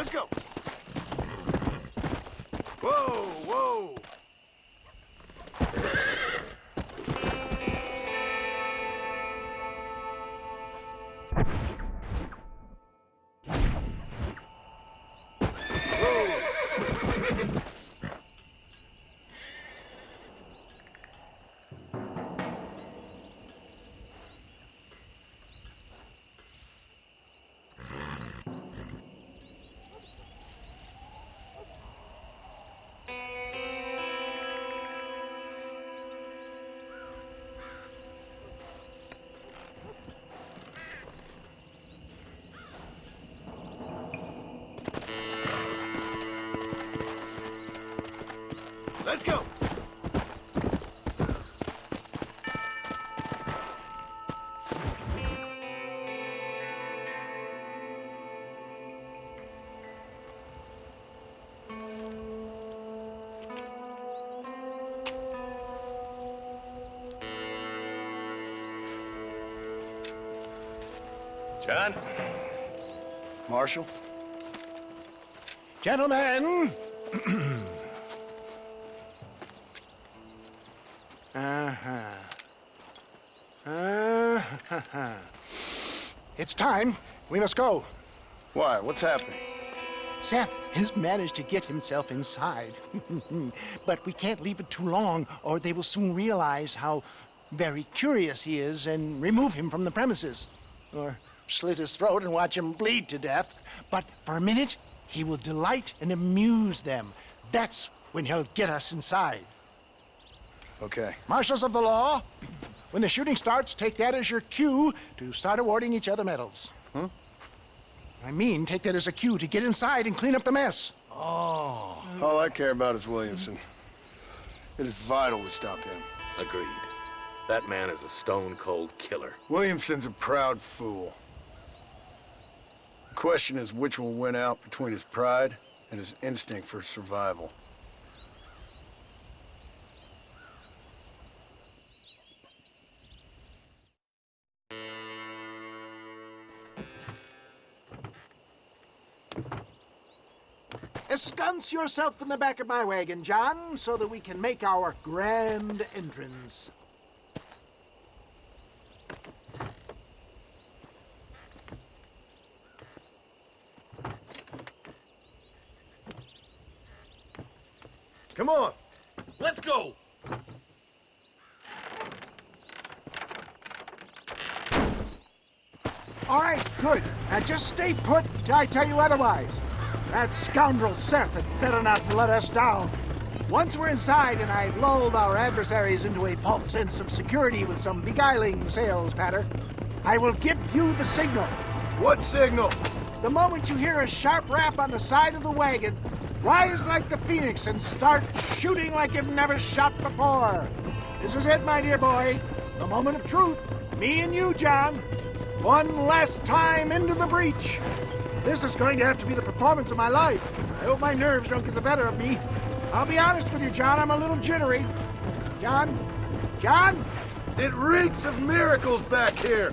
Let's go. Whoa, whoa. Let's go! John? Marshal? Gentlemen! It's time. We must go. Why? What's happening? Seth has managed to get himself inside. But we can't leave it too long, or they will soon realize how very curious he is and remove him from the premises. Or slit his throat and watch him bleed to death. But for a minute, he will delight and amuse them. That's when he'll get us inside. Okay. Marshals of the law, when the shooting starts, take that as your cue to start awarding each other medals. Huh? I mean, take that as a cue to get inside and clean up the mess. Oh. All I care about is Williamson. It is vital we stop him. Agreed. That man is a stone-cold killer. Williamson's a proud fool. The question is which will win out between his pride and his instinct for survival. Ensconce yourself in the back of my wagon, John, so that we can make our grand entrance. Come on, let's go! All right, good. Now just stay put till I tell you otherwise. That scoundrel Seth had better not let us down. Once we're inside and I've lulled our adversaries into a false sense of security with some beguiling sales patter, I will give you the signal. What signal? The moment you hear a sharp rap on the side of the wagon, rise like the phoenix and start shooting like you've never shot before. This is it, my dear boy. The moment of truth. Me and you, John. One last time into the breach. This is going to have to be the performance of my life. I hope my nerves don't get the better of me. I'll be honest with you, John, I'm a little jittery. John? John? It reeks of miracles back here.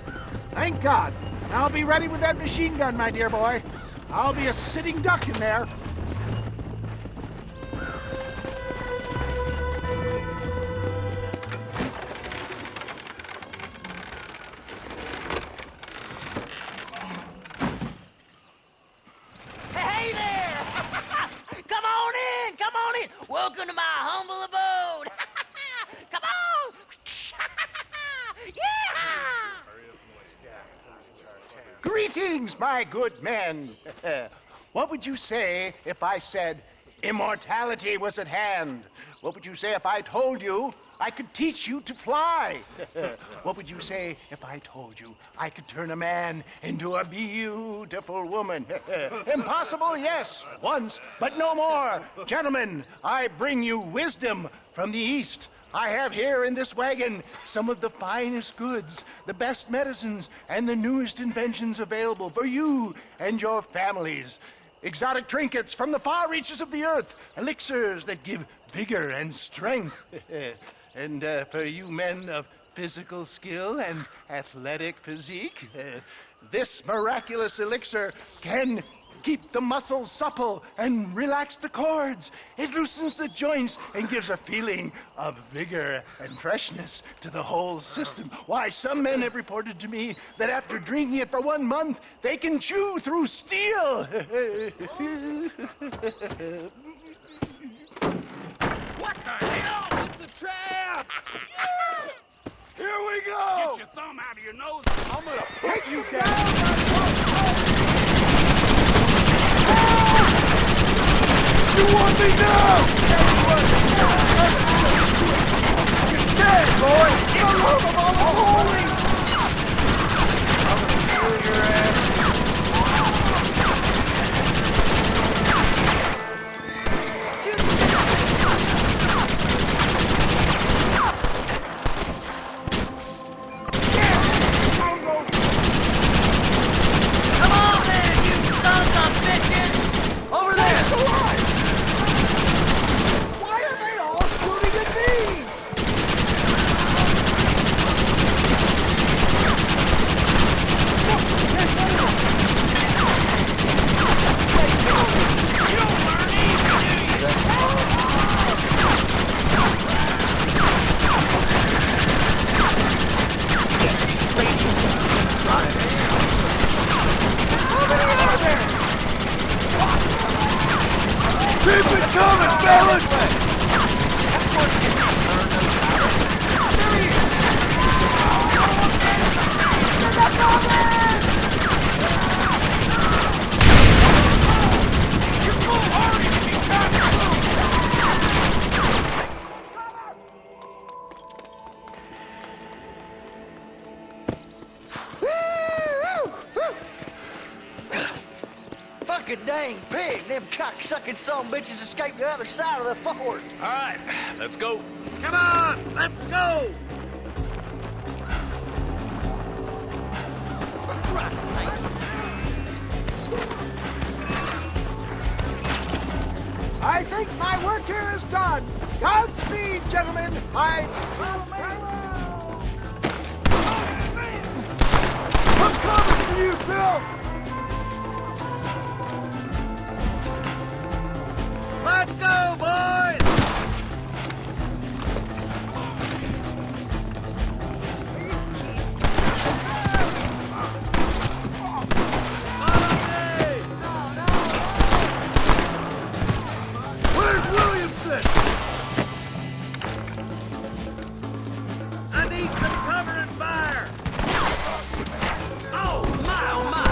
Thank God. I'll be ready with that machine gun, my dear boy. I'll be a sitting duck in there. Hey there! Come on in! Come on in! Welcome to my humble abode! Come on! Yeah! Greetings, my good men. What would you say if I said immortality was at hand? What would you say if I told you I could teach you to fly? What would you say if I told you I could turn a man into a beautiful woman? Impossible, yes, once, but no more. Gentlemen, I bring you wisdom from the East. I have here in this wagon some of the finest goods, the best medicines, and the newest inventions available for you and your families. Exotic trinkets from the far reaches of the earth, elixirs that give vigor and strength. And for you men of physical skill and athletic physique, this miraculous elixir can keep the muscles supple and relax the cords. It loosens the joints and gives a feeling of vigor and freshness to the whole system. Why, some men have reported to me that after drinking it for 1 month, they can chew through steel. What the hell? It's a trap! Here we go! Get your thumb out of your nose. I'm gonna put you down! You want me now? You're dead, boy! For the love of all the holy! I'm gonna kill your ass. Come on then, you sons of bitches! Over there! Why are they all shooting at me? Keep it coming, fellas! Fucking dang pig! Them cocksucking son bitches escaped the other side of the fort! All right, let's go. Come on, let's go! For Christ's sake! I think my work here is done. Godspeed, gentlemen. I will make I'm coming for you, Bill! Let's go, boys! Where's Williamson? I need some cover and fire! Oh, my, oh, my!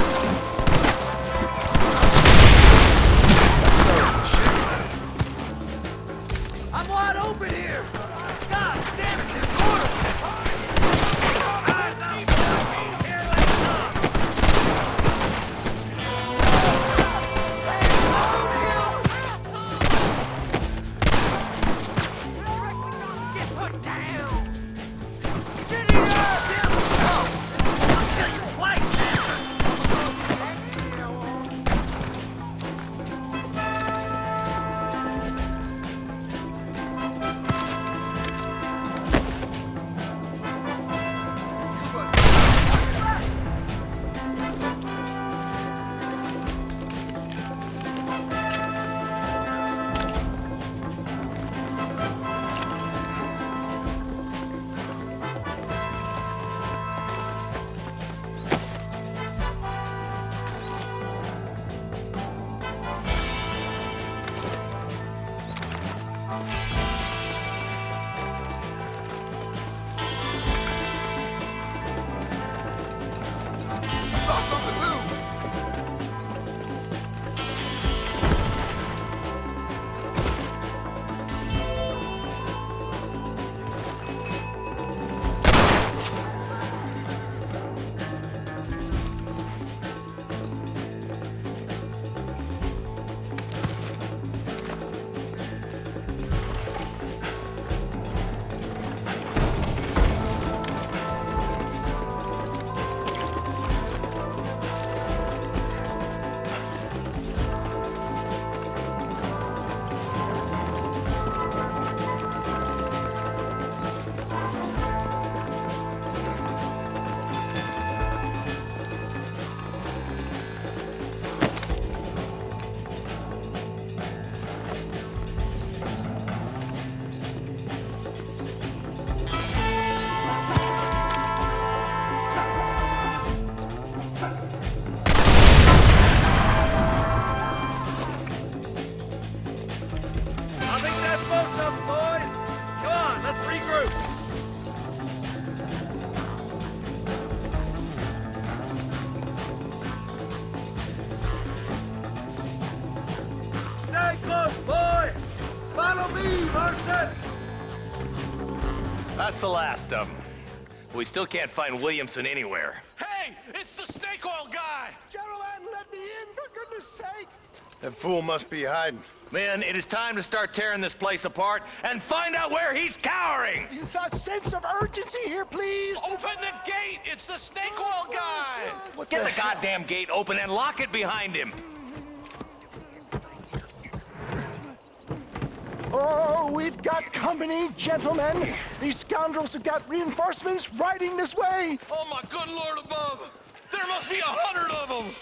That's the last of them. We still can't find Williamson anywhere. Hey, it's the snake oil guy! Gentlemen, let me in, for goodness sake! That fool must be hiding. Men, it is time to start tearing this place apart and find out where he's cowering! A sense of urgency here, please! Open the gate! It's the snake oil guy! Get the goddamn gate open and lock it behind him! Oh, we've got company, gentlemen. These scoundrels have got reinforcements riding this way. Oh, my good Lord above! There must be 100 of them!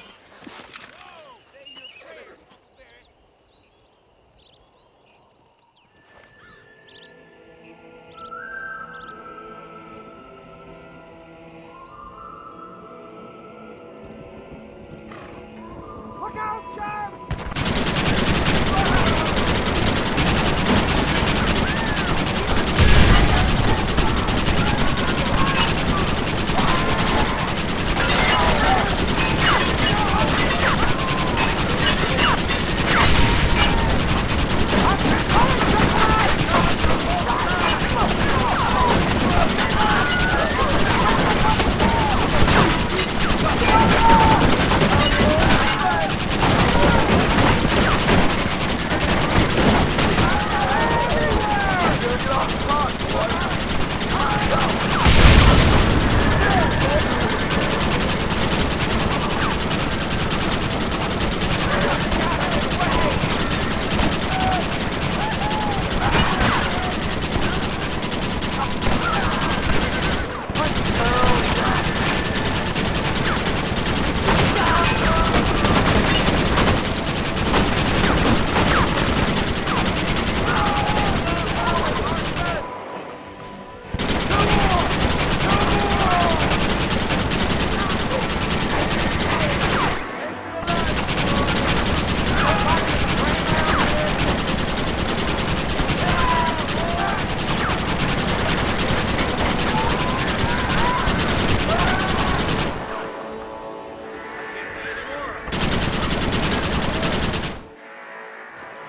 Look out, John!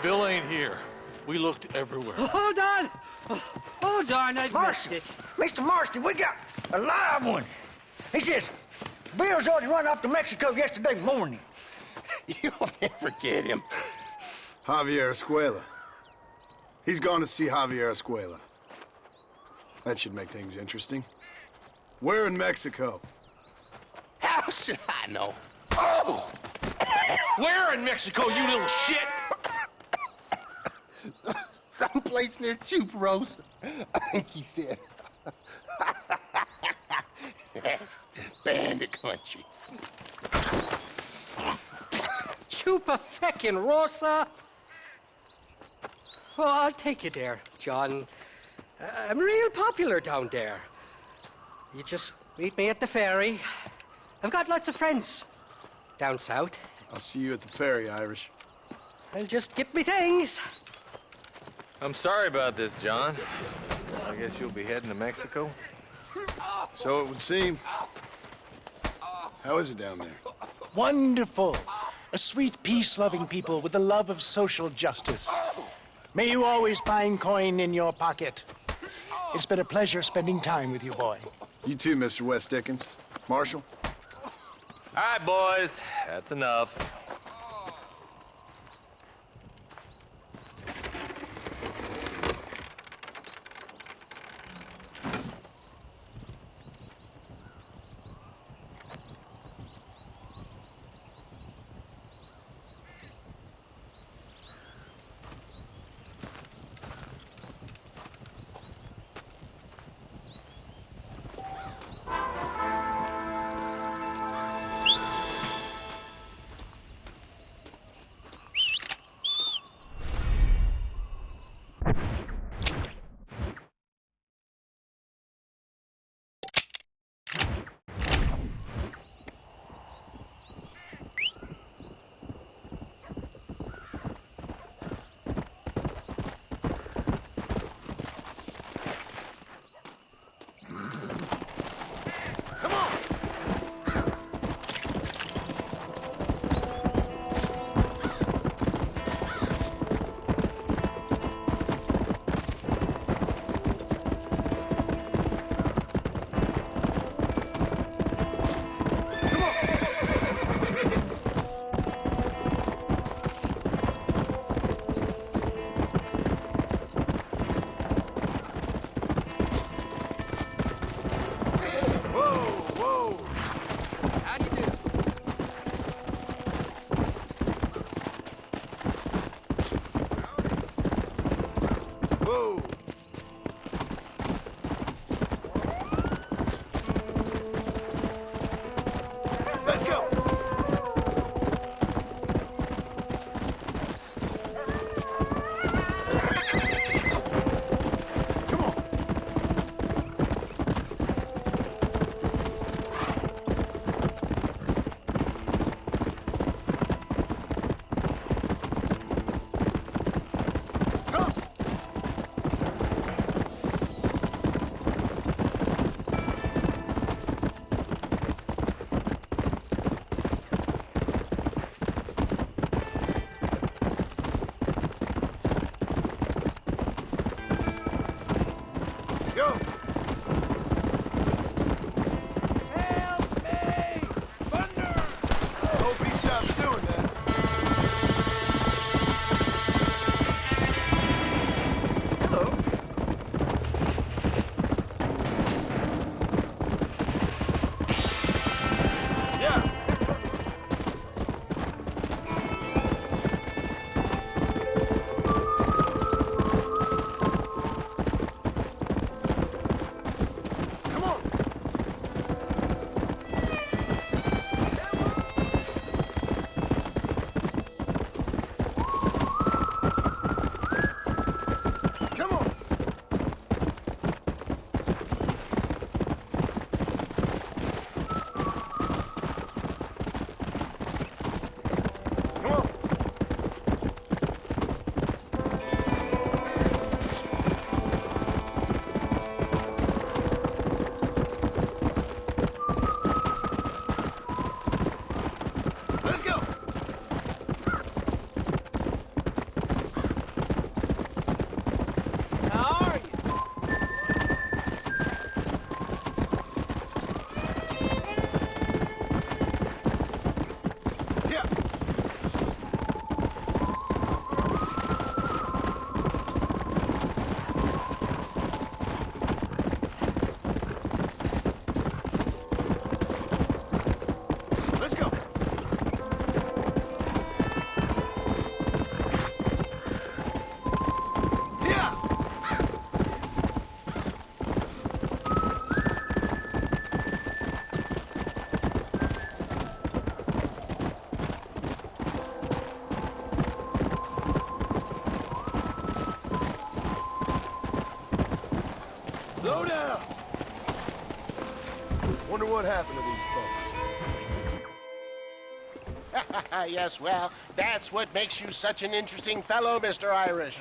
Bill ain't here. We looked everywhere. Hold on! Oh, darn, I missed it. Mr. Marston, we got a live one. He says, Bill's already run off to Mexico yesterday morning. You'll never get him. Javier Escuela. He's gone to see Javier Escuela. That should make things interesting. Where in Mexico? How should I know? Oh! Where in Mexico, you little shit? Someplace near Chuparosa, I think he said. That's bandit country. Chupa-feckin' Rosa. Well, I'll take you there, John. I'm real popular down there. You just meet me at the ferry. I've got lots of friends down south. I'll see you at the ferry, Irish. And just get me things. I'm sorry about this, John. I guess you'll be heading to Mexico? So it would seem. How is it down there? Wonderful. A sweet, peace-loving people with the love of social justice. May you always find coin in your pocket. It's been a pleasure spending time with you, boy. You too, Mr. West Dickens. Marshal? All right, boys. That's enough. Whoa! Let's go! Come on! Come! Go! Help me! Thunder! Hope he stops doing that. Hello. Yeah. Come on. Come on. Come on. Let's go. How are you? Yeah. Let's go. Yeah. Slow down. Wonder what happened to these folks. Yes, well, that's what makes you such an interesting fellow, Mr. Irish.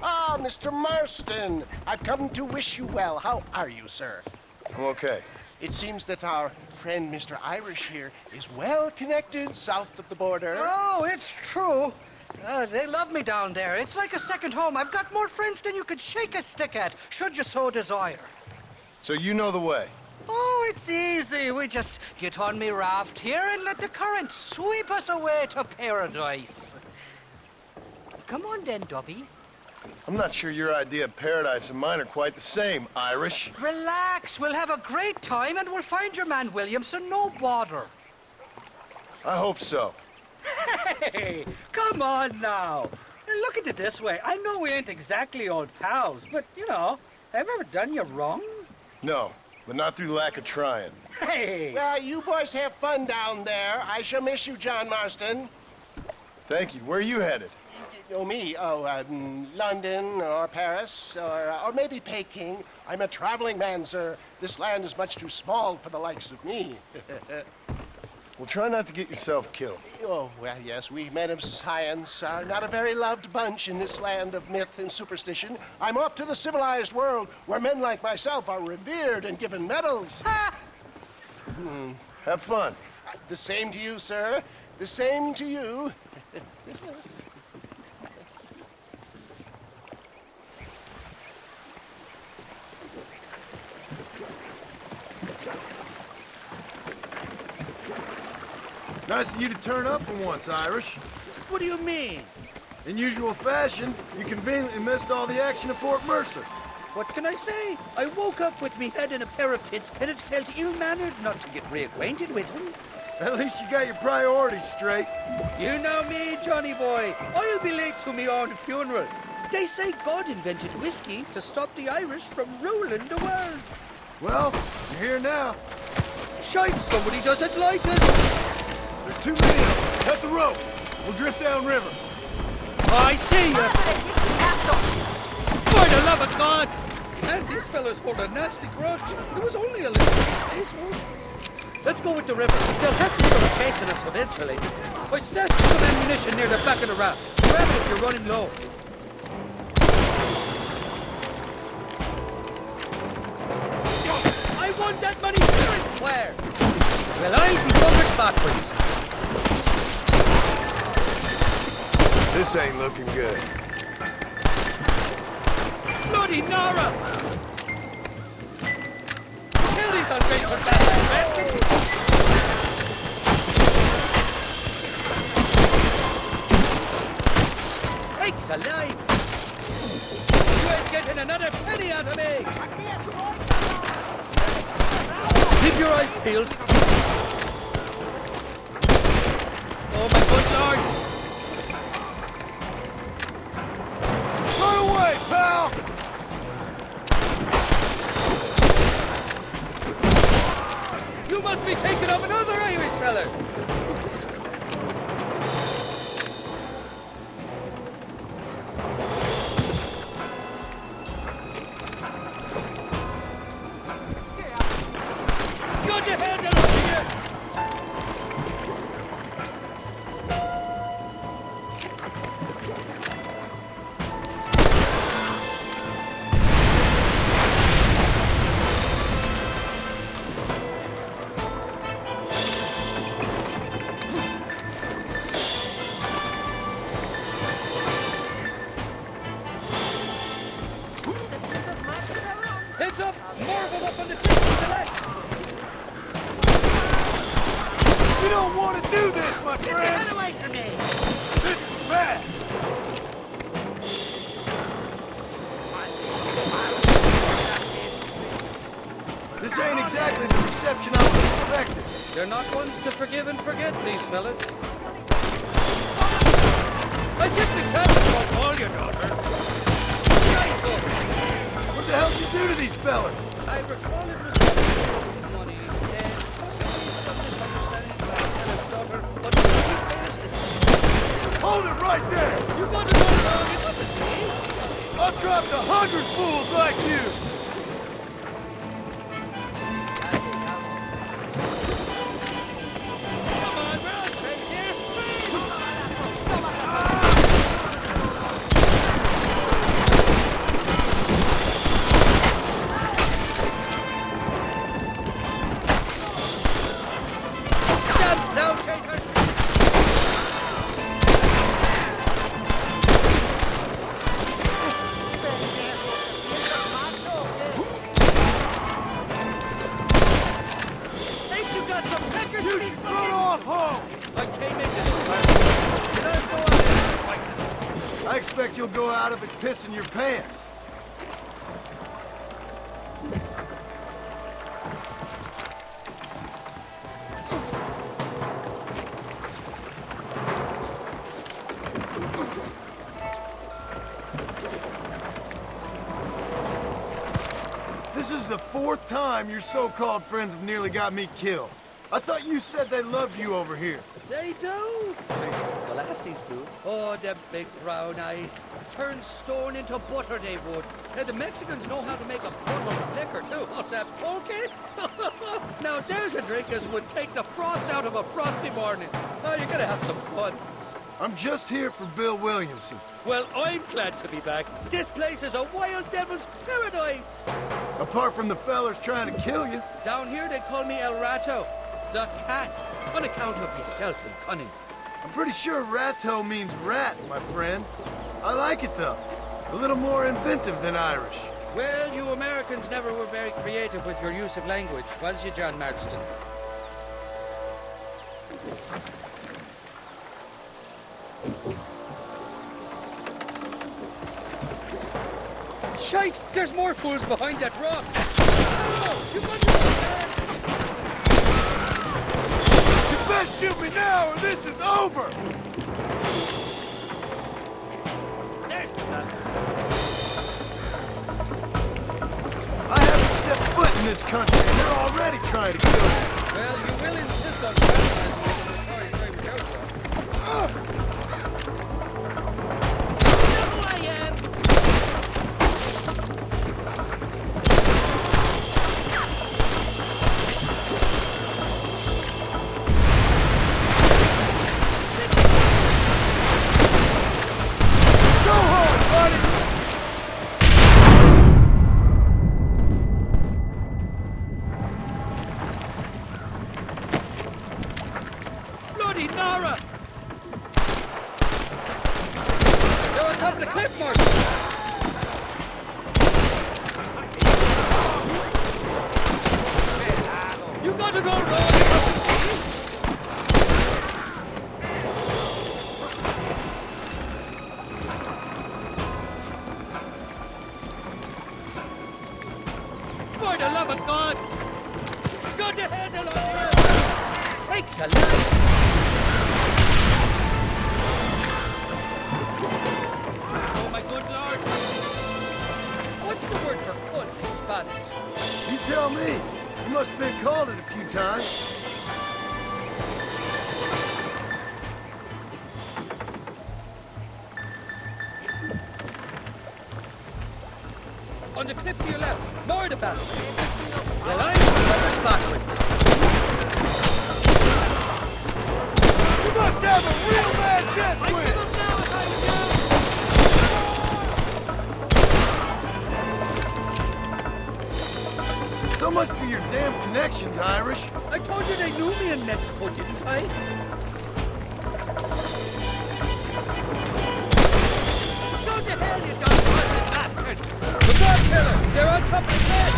Ah, Mr. Marston, I've come to wish you well. How are you, sir? I'm okay. It seems that our friend Mr. Irish here is well connected south of the border. Oh, it's true. They love me down there. It's like a second home. I've got more friends than you could shake a stick at, should you so desire. So you know the way. Oh, it's easy. We just get on me raft here and let the current sweep us away to paradise. Come on then, Dubby. I'm not sure your idea of paradise and mine are quite the same, Irish. Relax. We'll have a great time and we'll find your man Williamson, no bother. I hope so. Hey, come on now. Look at it this way. I know we ain't exactly old pals, but, you know, have I ever done you wrong? No, but not through lack of trying. Hey! Well, you boys have fun down there. I shall miss you, John Marston. Thank you. Where are you headed? Oh, me? Oh, London or Paris or maybe Peking. I'm a traveling man, sir. This land is much too small for the likes of me. Well, try not to get yourself killed. Oh, well, yes, we men of science are not a very loved bunch in this land of myth and superstition. I'm off to the civilized world where men like myself are revered and given medals. Ha! Have fun. The same to you, sir. The same to you. Nice of you to turn up for once, Irish. What do you mean? In usual fashion, you conveniently missed all the action at Fort Mercer. What can I say? I woke up with me head in a pair of tits, and it felt ill-mannered not to get reacquainted with him. At least you got your priorities straight. You know me, Johnny boy. I'll be late to me own funeral. They say God invented whiskey to stop the Irish from ruling the world. Well, you're here now. Shite, somebody doesn't like us. There's too many of them. Cut the rope. We'll drift downriver. I see you. For the love of God. And these fellas hold a nasty grudge. It was only a little bit. Let's go with the river. They'll have to start chasing us eventually. I stashed some ammunition near the back of the raft. Grab it if you're running low. I want that money fair and square. Well, I'll be covered backwards. This ain't looking good. Bloody Nara! Kill these ungrateful bastards! Sakes alive! You ain't getting another penny out of me! Keep your eyes peeled. Oh, my good lord! Run away, pal! You must be thinking of another Irish fella! Got your hand out of here! Heads up! More of them up on the creek to the left! You don't want to do this, my Get your friend! head away from me! This is bad! This ain't exactly the reception I was expecting. They're not ones to forgive and forget, these fellas. I simply can't afford all your daughters. What the hell did you do to these fellers? I recall it was money, and possibly some misunderstanding by a seller's daughter, but the details is... Hold it right there! You got it all wrong, it wasn't me. I've dropped 100 fools like you! Come on, we're on trains here. Jump now, traitors! Ain't you got some peckers? You should run on home! I can't make this one. Let's go out there and fight. I expect you'll go out of it pissing your pants. This is the 4th time your so-called friends have nearly got me killed. I thought you said they loved you over here. They do. The lassies do. Oh, them big brown eyes. Turn stone into butter, they would. And the Mexicans know how to make a bottle of liquor, too. Oh, that pokey? Now, there's a drink as would take the frost out of a frosty morning. Oh, you're gonna have some fun. I'm just here for Bill Williamson. Well, I'm glad to be back. This place is a wild devil's paradise. Apart from the fellers trying to kill you. Down here, they call me El Rato, the cat, on account of my stealth and cunning. I'm pretty sure Ratto means rat, my friend. I like it, though. A little more inventive than Irish. Well, you Americans never were very creative with your use of language, was you, John Marston? Shite! There's more fools behind that rock! Oh, you got your own man! You best shoot me now or this is over! There's the bastard! in this country, and they're already trying to kill you. Well, you will insist on vandalizing me the notorious Irish outlaw. Bloody Nara! They're on top of the cliff, Marshal! You got it all wrong! For the love of God! Got the handle on here! Sakes alive! Oh, my good Lord! What's the word for foot in Spanish? You tell me. You must have been called it a few times. On the cliff to your left, more the bastard. Well, I'm going backward. You must have a real bad death wish! So much for your damn connections, Irish. I told you they knew me in Mexico, didn't I? Go to hell, you dog-fighting bastards! The God killer! They're on top of the head!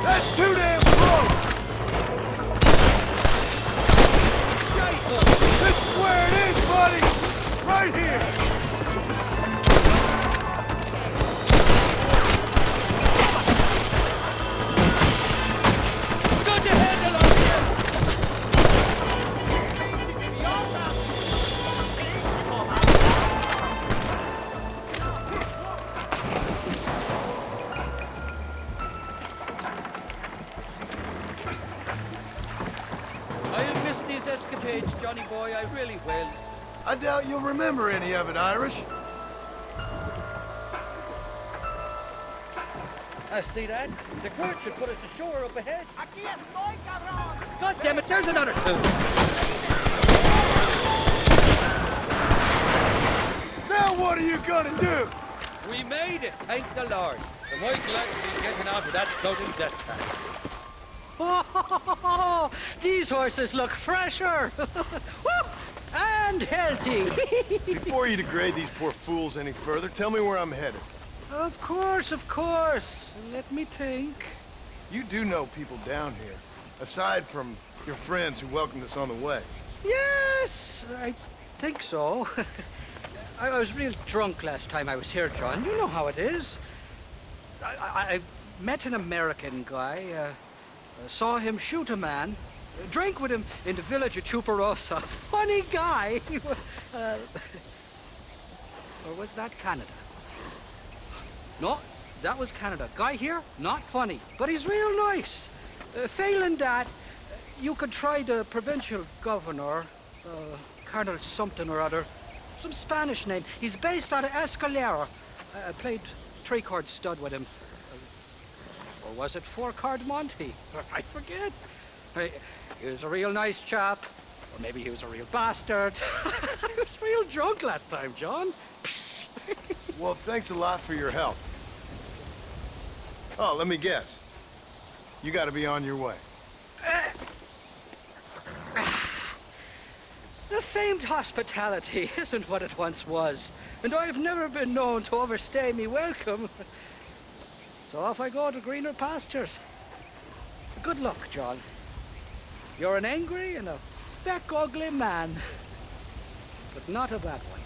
That's too damn close! Shite! This is where it is, buddy! Right here! Go to hell, along here! I'll miss these escapades, Johnny boy, I really will. I doubt you'll remember any of it, Irish. I see that. The current should put us ashore up ahead. God damn it, there's another two. Now what are you gonna do? We made it, thank the Lord. And we're glad to be getting out of that sudden death trap. Oh, these horses look fresher. Woo! And healthy. Before you degrade these poor fools any further, tell me where I'm headed. Of course, of course. Let me think. You do know people down here, aside from your friends who welcomed us on the way. Yes, I think so. I was real drunk last time I was here, John. You know how it is. I met an American guy, saw him shoot a man, drank with him in the village of Chuparosa. Funny guy. Or was that Canada? No, that was Canada. Guy here, not funny, but he's real nice. Failing that, you could try the provincial governor, Colonel something or other. Some Spanish name. He's based out of Escalera. I played three-card stud with him. Or was it four-card Monty? I forget. He was a real nice chap. Or maybe he was a real bastard. I was real drunk last time, John. Well, thanks a lot for your help. Oh, let me guess. You gotta be on your way. The famed hospitality isn't what it once was, and I've never been known to overstay me welcome. So off I go to greener pastures. Good luck, John. You're an angry and a feck ugly man, but not a bad one.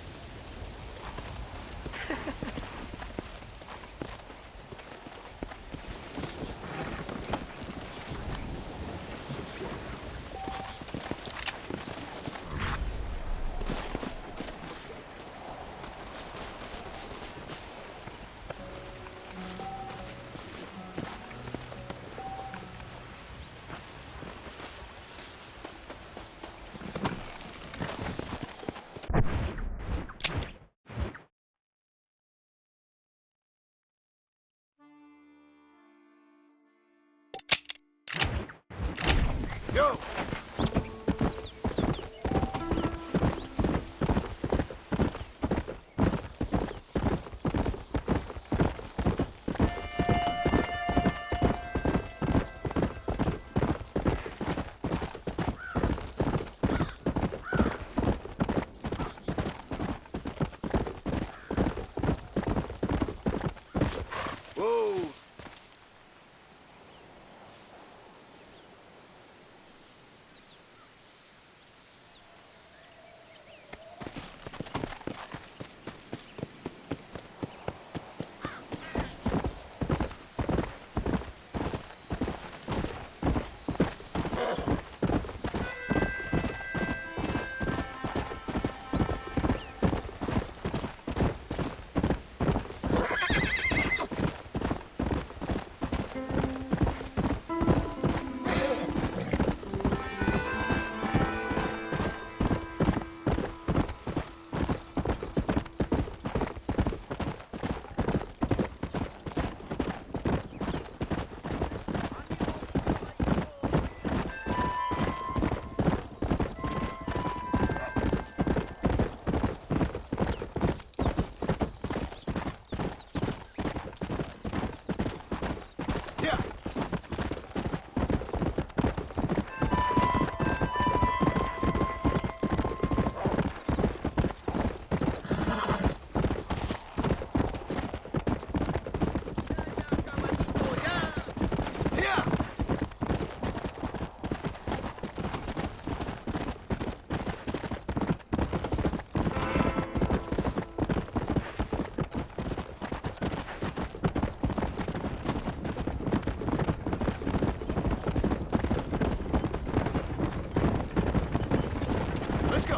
Let's go.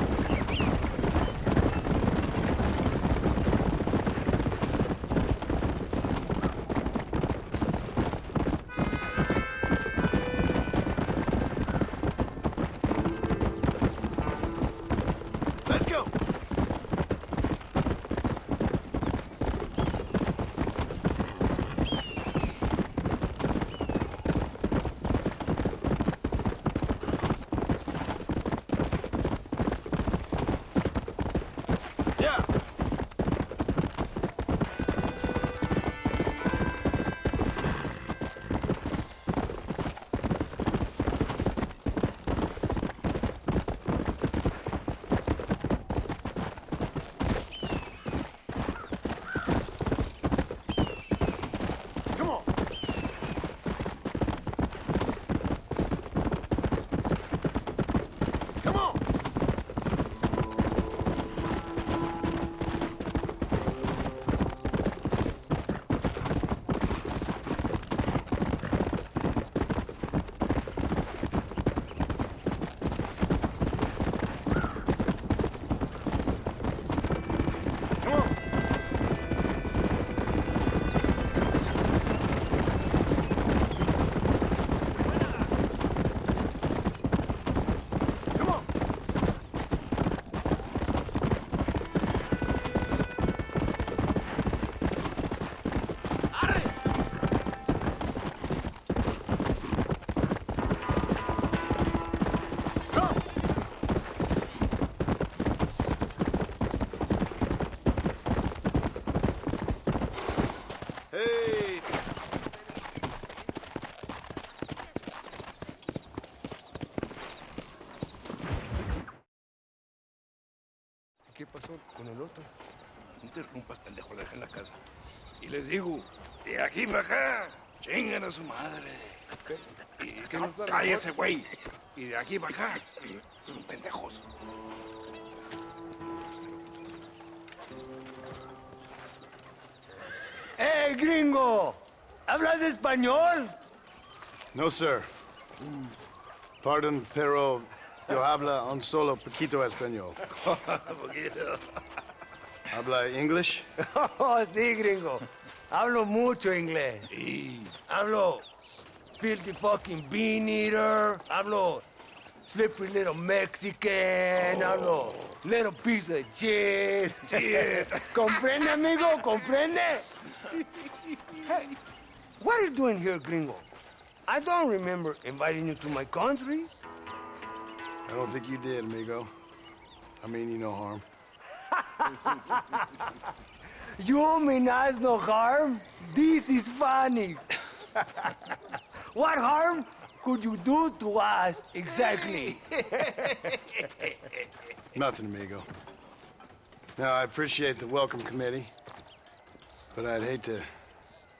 Let's go. Yeah. Come on. Come on. Come on. Come on. Come. Hey. ¿Qué pasó con el otro? No interrumpas, pendejo, la deja en la casa. Y les digo, de aquí para acá, chingan a su madre. Y nos da la cállese, güey. Y de aquí para acá, pendejos. ¡Hey, gringo! ¿Hablas español? No, sir. Pardon, pero yo habla un solo poquito español. ¿Habla English? Oh, sí, gringo. Hablo mucho inglés. Sí. Hablo filthy fucking bean eater. Hablo slippery little Mexican. Hablo little piece of shit. ¿Comprende, amigo? ¿Comprende? Hey, what are you doing here, gringo? I don't remember inviting you to my country. I don't think you did, amigo. I mean you no harm. You mean us no harm? This is funny. What harm could you do to us exactly? Nothing, amigo. Now, I appreciate the welcome committee, but I'd hate to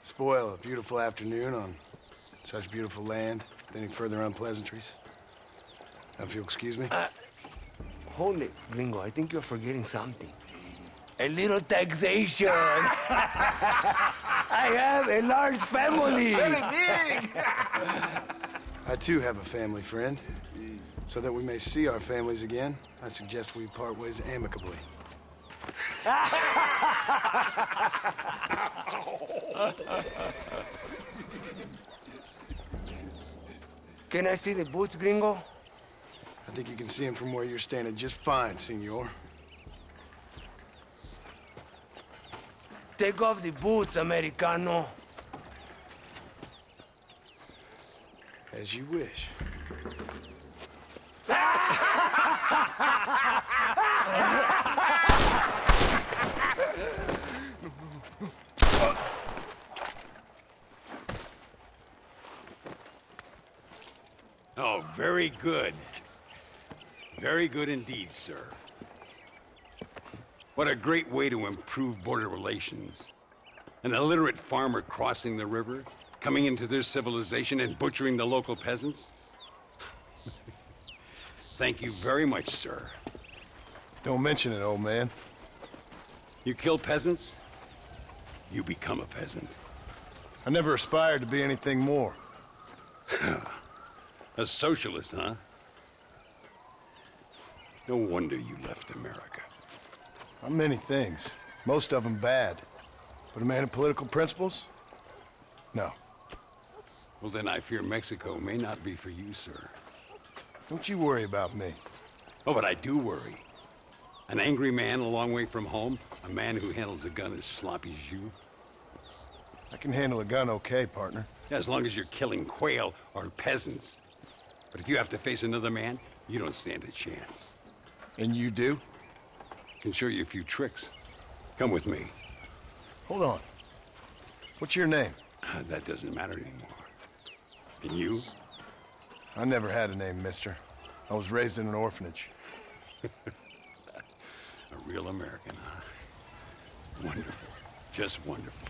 spoil a beautiful afternoon on such beautiful land with any further unpleasantries. Now, if you'll excuse me. Hold it, gringo. I think you're forgetting something. A little taxation. I have a large family. I too have a family friend. So that we may see our families again, I suggest we part ways amicably. Can I see the boots, gringo? I think you can see him from where you're standing just fine, senor. Take off the boots, Americano. As you wish. Oh, very good. Very good indeed, sir. What a great way to improve border relations. An illiterate farmer crossing the river, coming into their civilization and butchering the local peasants. Thank you very much, sir. Don't mention it, old man. You kill peasants, you become a peasant. I never aspired to be anything more. A socialist, huh? No wonder you left America. I'm many things. Most of them bad. But a man of political principles? No. Well, then I fear Mexico may not be for you, sir. Don't you worry about me. Oh, but I do worry. An angry man a long way from home? A man who handles a gun as sloppy as you? I can handle a gun okay, partner. Yeah, as long as you're killing quail or peasants. But if you have to face another man, you don't stand a chance. And you do? Can show you a few tricks. Come with me. Hold on. What's your name? That doesn't matter anymore. And you? I never had a name, mister. I was raised in an orphanage. A real American, huh? Wonderful. Just wonderful.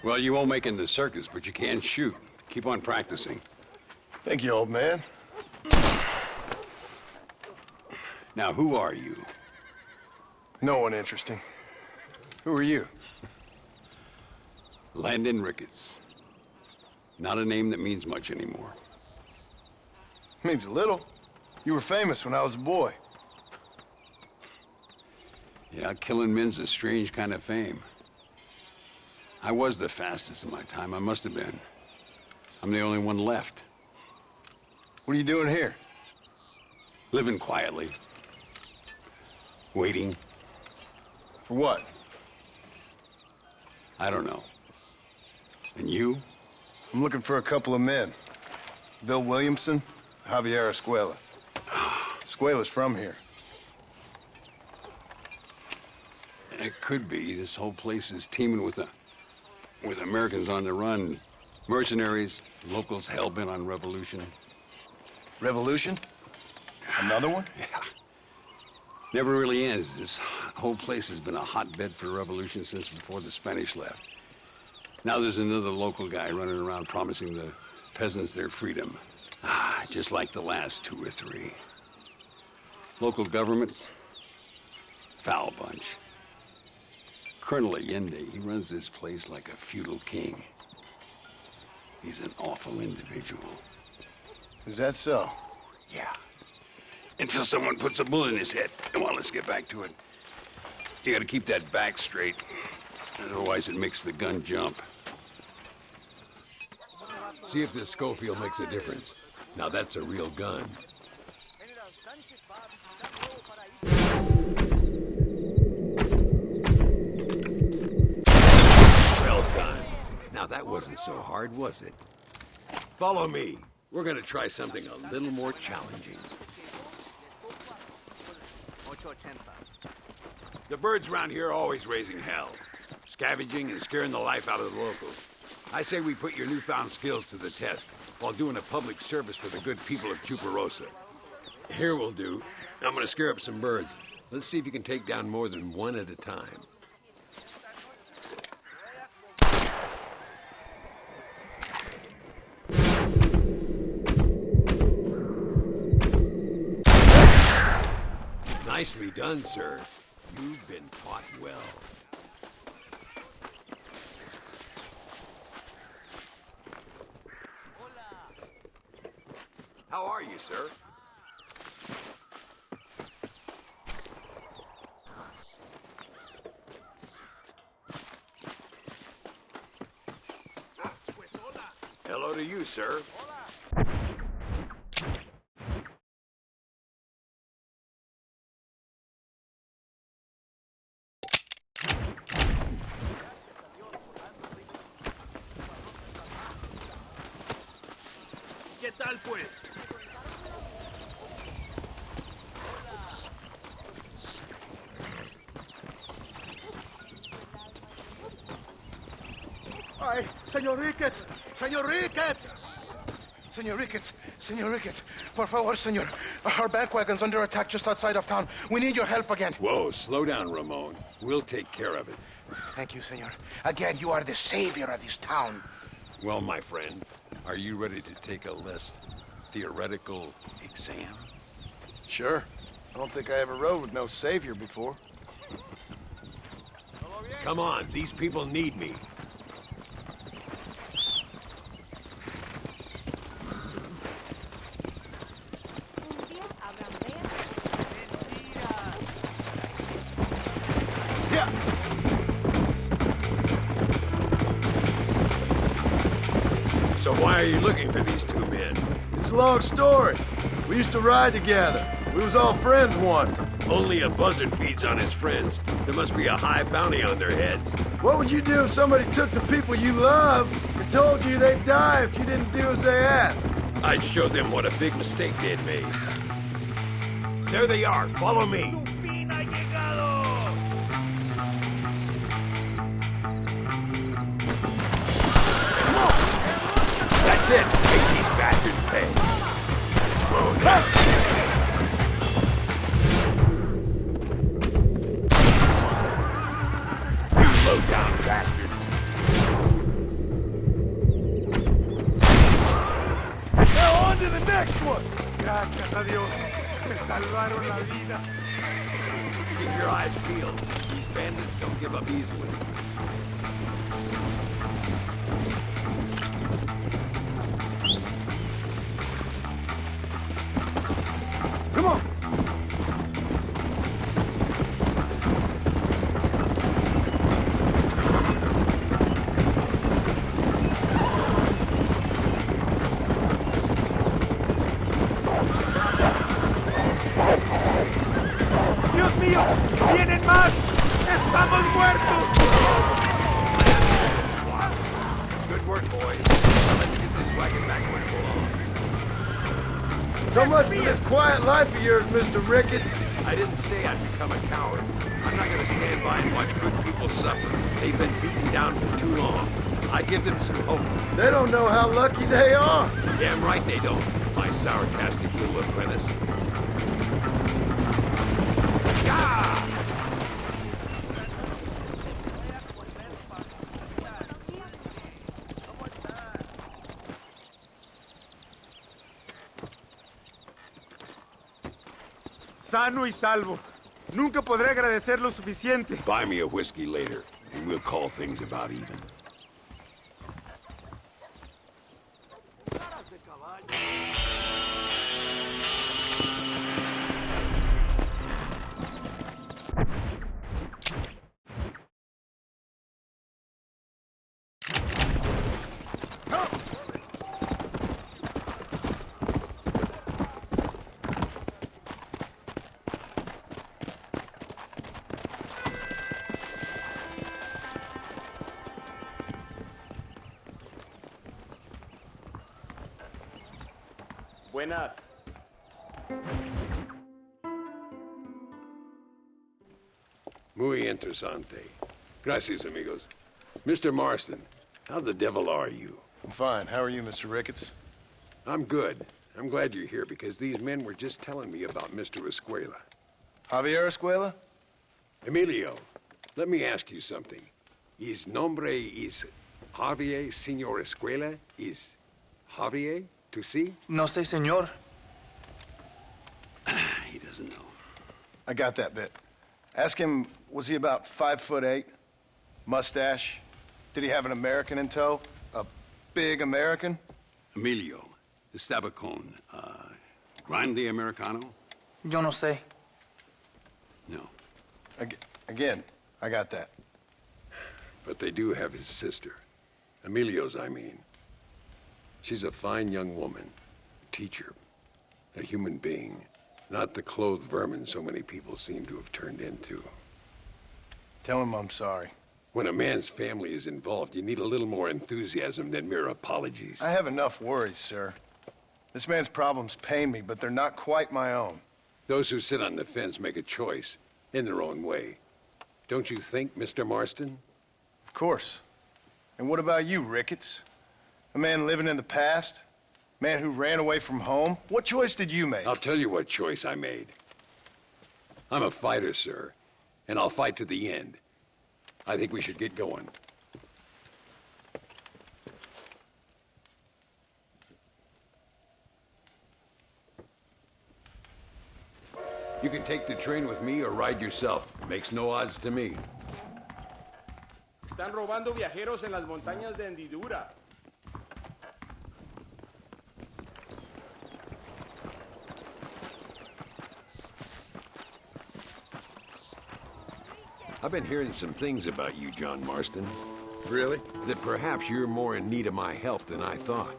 Well, you won't make it in the circus, but you can shoot. Keep on practicing. Thank you, old man. Now, who are you? No one interesting. Who are you? Landon Ricketts. Not a name that means much anymore. Means a little. You were famous when I was a boy. Yeah, killing men's a strange kind of fame. I was the fastest in my time. I must have been. I'm the only one left. What are you doing here? Living quietly. Waiting. For what? I don't know. And you? I'm looking for a couple of men. Bill Williamson, Javier Escuela. Escuela's from here. It could be. This whole place is teeming with Americans on the run. Mercenaries, locals hell-bent on revolution. Revolution? Another one? Yeah. Never really ends. This whole place has been a hotbed for revolution since before the Spanish left. Now there's another local guy running around promising the peasants their freedom. Just like the last two or three. Local government, foul bunch. Colonel Allende, he runs this place like a feudal king. He's an awful individual. Is that so? Yeah. Until someone puts a bullet in his head. Come on, let's get back to it. You gotta keep that back straight. Otherwise it makes the gun jump. See if this Schofield makes a difference. Now that's a real gun. Well done. Now that wasn't so hard, was it? Follow me. We're gonna try something a little more challenging. The birds around here are always raising hell. Scavenging and scaring the life out of the locals. I say we put your newfound skills to the test while doing a public service for the good people of Chuparosa. Here we'll do. I'm gonna scare up some birds. Let's see if you can take down more than one at a time. Nicely done, sir. You've been taught well. How are you, sir? Hello to you, sir. ¿Qué tal, pues? Ay, Señor Ricketts! Señor Ricketts! Senor Ricketts, por favor, senor. Our bank wagon's under attack just outside of town. We need your help again. Whoa, slow down, Ramon. We'll take care of it. Thank you, senor. Again, you are the savior of this town. Well, my friend, are you ready to take a less theoretical exam? Sure. I don't think I ever rode with no savior before. Come on, these people need me. So why are you looking for these two men? It's a long story. We used to ride together. We was all friends once. Only a buzzard feeds on his friends. There must be a high bounty on their heads. What would you do if somebody took the people you love and told you they'd die if you didn't do as they asked? I'd show them what a big mistake they'd made. There they are. Follow me. That's it. Make these bastards pay. You low-down bastards. Now on to the next one! Gracias a Dios. Me salvaron la vida. Keep your eyes peeled. These bandits don't give up easily. Come on! ¡Dios mío! ¡Vienen más! ¡Estamos muertos! Good work, boys. Now let's get this wagon back where it belongs. So much for this quiet life of yours, Mr. Ricketts. I didn't say I'd become a coward. I'm not gonna stand by and watch good people suffer. They've been beaten down for too long. I'd give them some hope. They don't know how lucky they are. Damn right they don't, my sarcastic little apprentice. Gah! Sano y salvo. Nunca podré agradecer lo suficiente. Buy me a whiskey later, and we'll call things about even. Buenas. Muy interesante. Gracias, amigos. Mr. Marston, how the devil are you? I'm fine. How are you, Mr. Ricketts? I'm good. I'm glad you're here because these men were just telling me about Mr. Escuela. Javier Escuela? Emilio, let me ask you something. His nombre is Javier Señor Escuela? Is Javier to see? No sé, señor. He doesn't know. I got that bit. Ask him, was he about 5'8"? Mustache? Did he have an American in tow? A big American? Emilio, Estabacon, Grande Americano? Yo no sé. No. Again, I got that. But they do have his sister. Emilio's, I mean. She's a fine young woman, a teacher, a human being, not the clothed vermin so many people seem to have turned into. Tell him I'm sorry. When a man's family is involved, you need a little more enthusiasm than mere apologies. I have enough worries, sir. This man's problems pain me, but they're not quite my own. Those who sit on the fence make a choice, in their own way. Don't you think, Mr. Marston? Of course. And what about you, Ricketts? A man living in the past? Man who ran away from home? What choice did you make? I'll tell you what choice I made. I'm a fighter, sir, and I'll fight to the end. I think we should get going. You can take the train with me or ride yourself. Makes no odds to me. Están robando viajeros en las montañas de Hendidura. I've been hearing some things about you, John Marston. Really? That perhaps you're more in need of my help than I thought.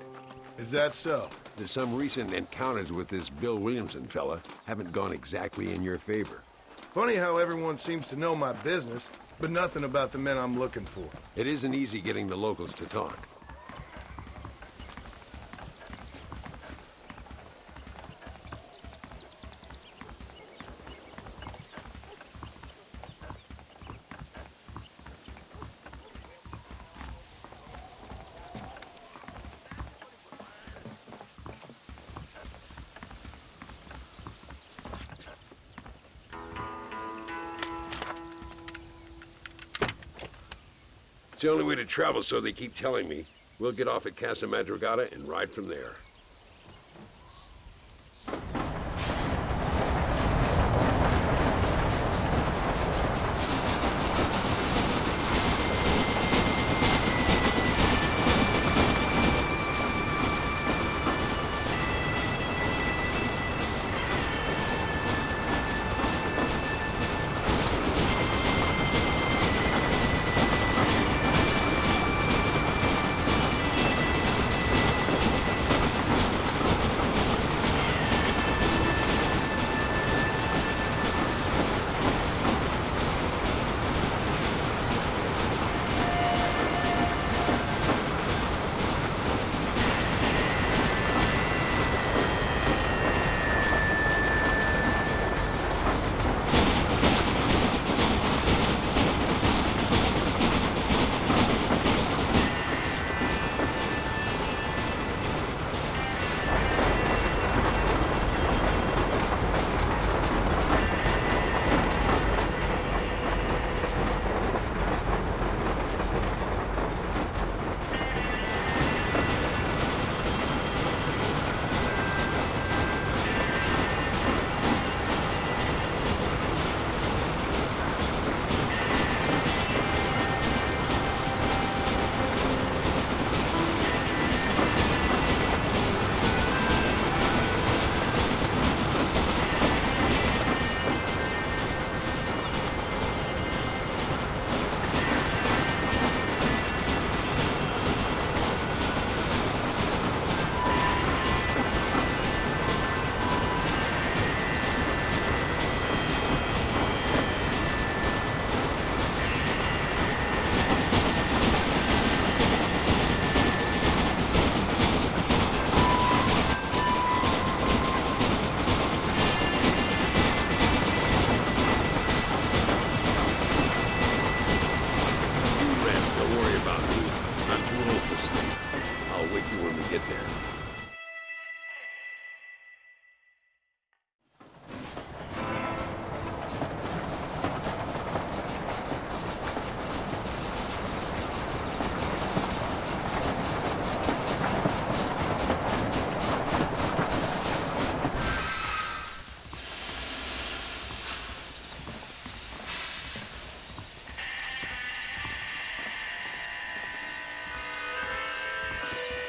Is that so? That some recent encounters with this Bill Williamson fella haven't gone exactly in your favor. Funny how everyone seems to know my business, but nothing about the men I'm looking for. It isn't easy getting the locals to talk. It's the only way to travel, so they keep telling me. We'll get off at Casa Madrugada and ride from there.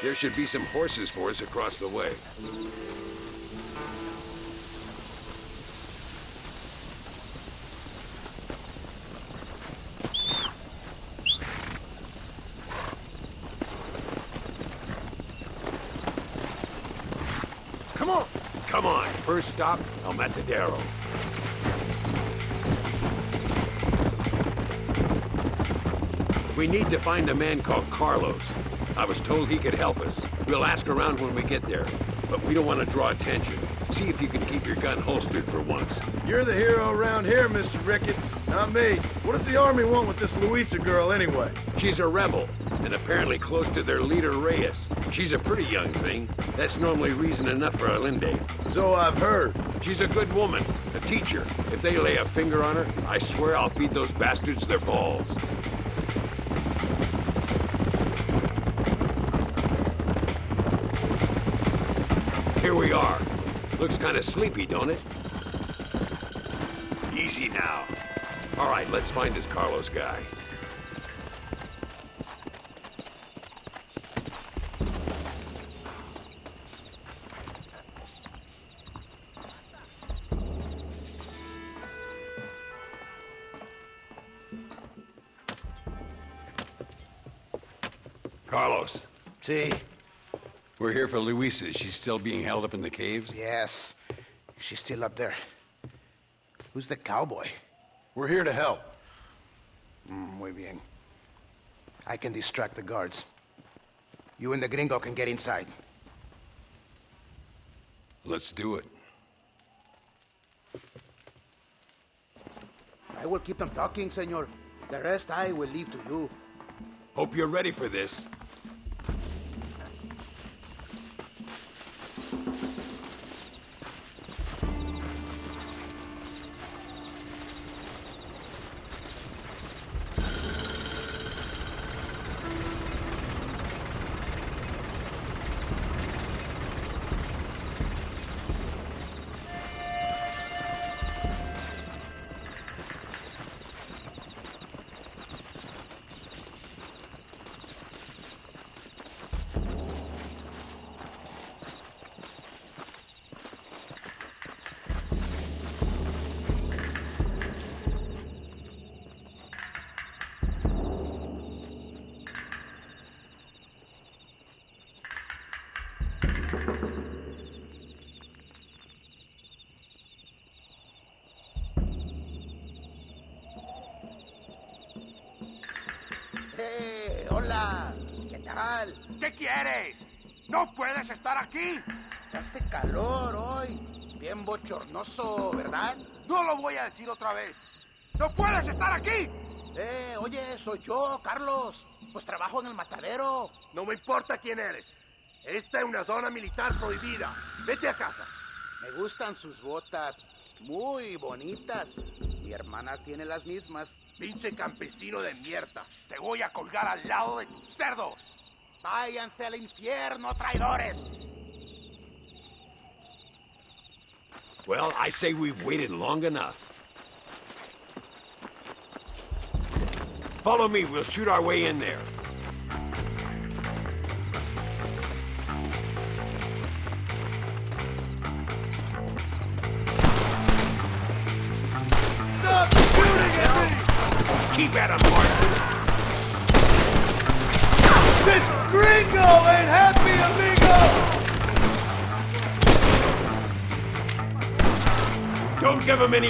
There should be some horses for us across the way. Come on! Come on. First stop, El Matadero. We need to find a man called Carlos. I was told he could help us. We'll ask around when we get there, but we don't want to draw attention. See if you can keep your gun holstered for once. You're the hero around here, Mr. Ricketts, not me. What does the army want with this Luisa girl anyway? She's a rebel, and apparently close to their leader, Reyes. She's a pretty young thing. That's normally reason enough for Alinde. So I've heard. She's a good woman, a teacher. If they lay a finger on her, I swear I'll feed those bastards their balls. Here we are. Looks kind of sleepy, don't it? Easy now. All right, let's find this Carlos guy. Carlos. See? We're here for Luisa. She's still being held up in the caves? Yes. She's still up there. Who's the cowboy? We're here to help. Muy bien. I can distract the guards. You and the gringo can get inside. Let's do it. I will keep them talking, senor. The rest I will leave to you. Hope you're ready for this. ¡Eh! ¡Hola! ¿Qué tal? ¿Qué quieres? ¡No puedes estar aquí! Hace calor hoy. Bien bochornoso, ¿verdad? No lo voy a decir otra vez. ¡No puedes estar aquí! Oye, soy yo, Carlos. Pues trabajo en el matadero. No me importa quién eres. Esta es una zona militar prohibida. Vete a casa. Me gustan sus botas. Muy bonitas. Mi hermana tiene las mismas. Pinche campesino de mierda. Te voy a colgar al lado de tus cerdos. Váyanse al infierno, traidores. Well, I say we've waited long enough. Follow me, we'll shoot our way in there. Stop shooting at me! Keep at him, Marston. This gringo ain't happy, amigo! Don't give him any...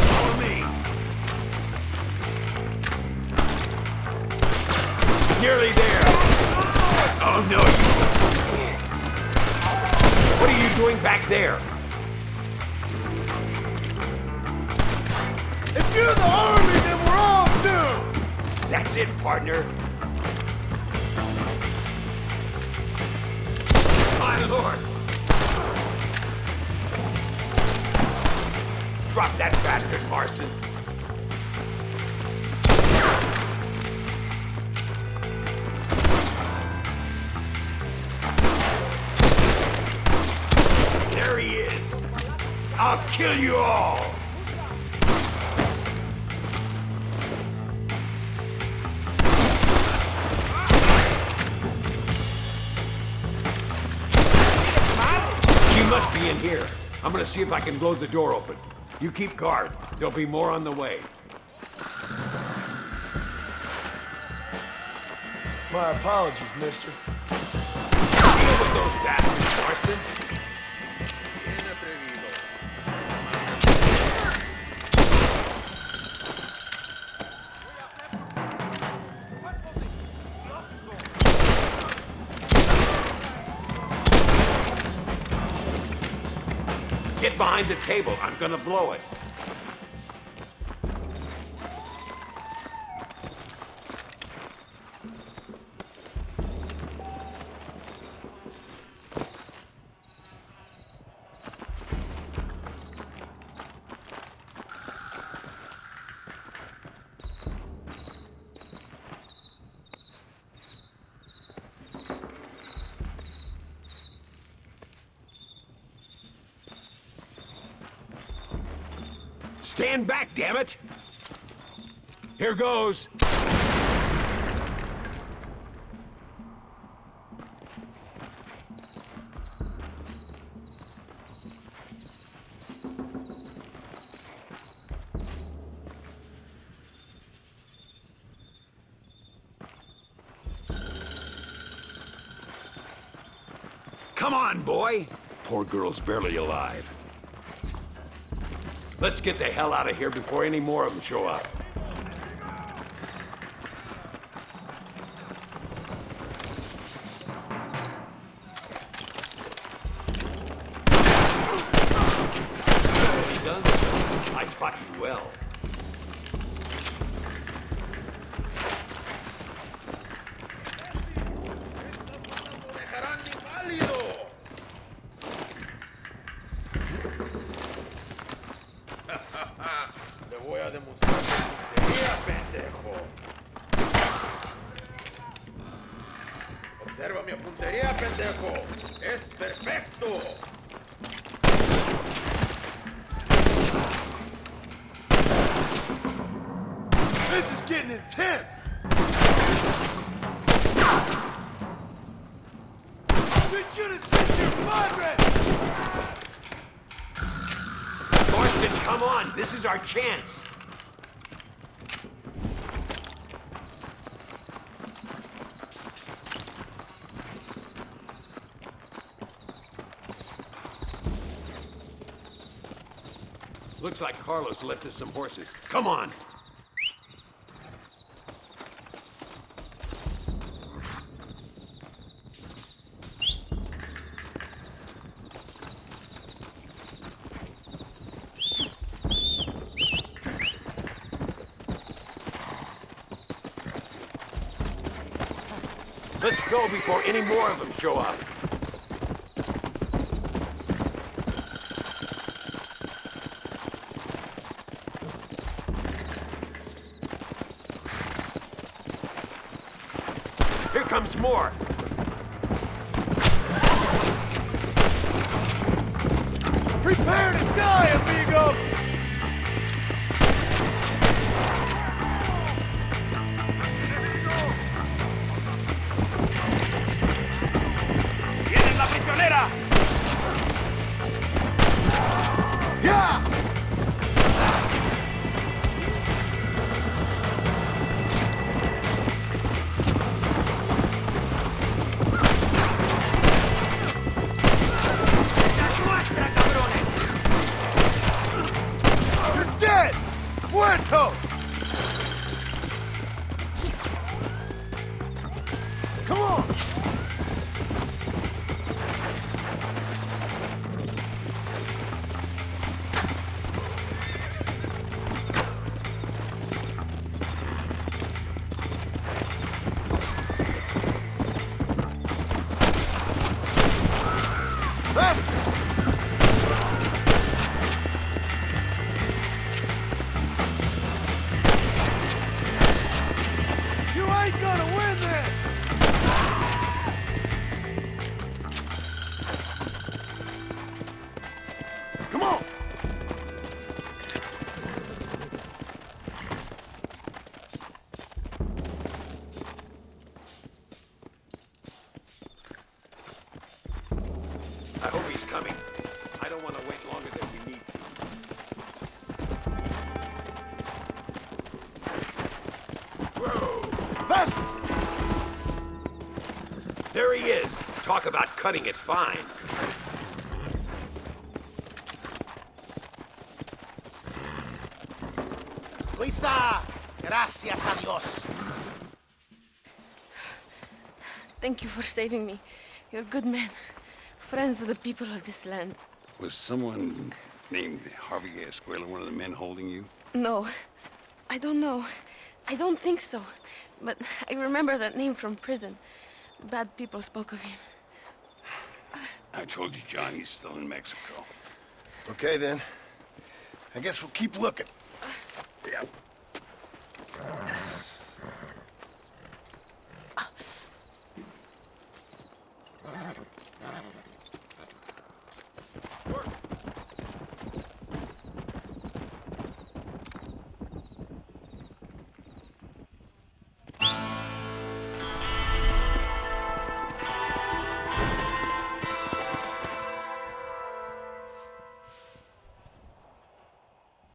Follow me. Nearly there. Oh, no, you... What are you doing back there? If you're the army, then we're all doomed! That's it, partner. My lord! Drop that bastard, Marston. There he is. I'll kill you all. She must be in here. I'm gonna see if I can blow the door open. You keep guard. There'll be more on the way. My apologies, mister. Deal with those bastards, Marston. Get behind the table. I'm gonna blow it. Stand back, damn it! Here goes. Come on, boy. Poor girl's barely alive. Let's get the hell out of here before any more of them show up. I taught you well. Le voy a demostrar mi puntería, pendejo. Observa mi puntería, pendejo. Es perfecto. This is getting intense! You should have sent your madre! Marston, come on! This is our chance! Looks like Carlos left us some horses. Come on! Let's go before any more of them show up. Here comes more. Prepare to die, amigo! ¡Viene la prisionera! ¡Ya! You're dead! Muerto! Come on! You ain't gonna win this! Come on! I hope he's coming. I don't want to wait longer than we need to. Whoa! Faster! There he is. Talk about cutting it fine. Luisa, gracias a Dios. Thank you for saving me. You're good men. Friends of the people of this land. Was someone named Harvey Escuela one of the men holding you? No, I don't know. I don't think so. But I remember that name from prison. Bad people spoke of him. I told you, John, he's still in Mexico. Okay, then. I guess we'll keep looking.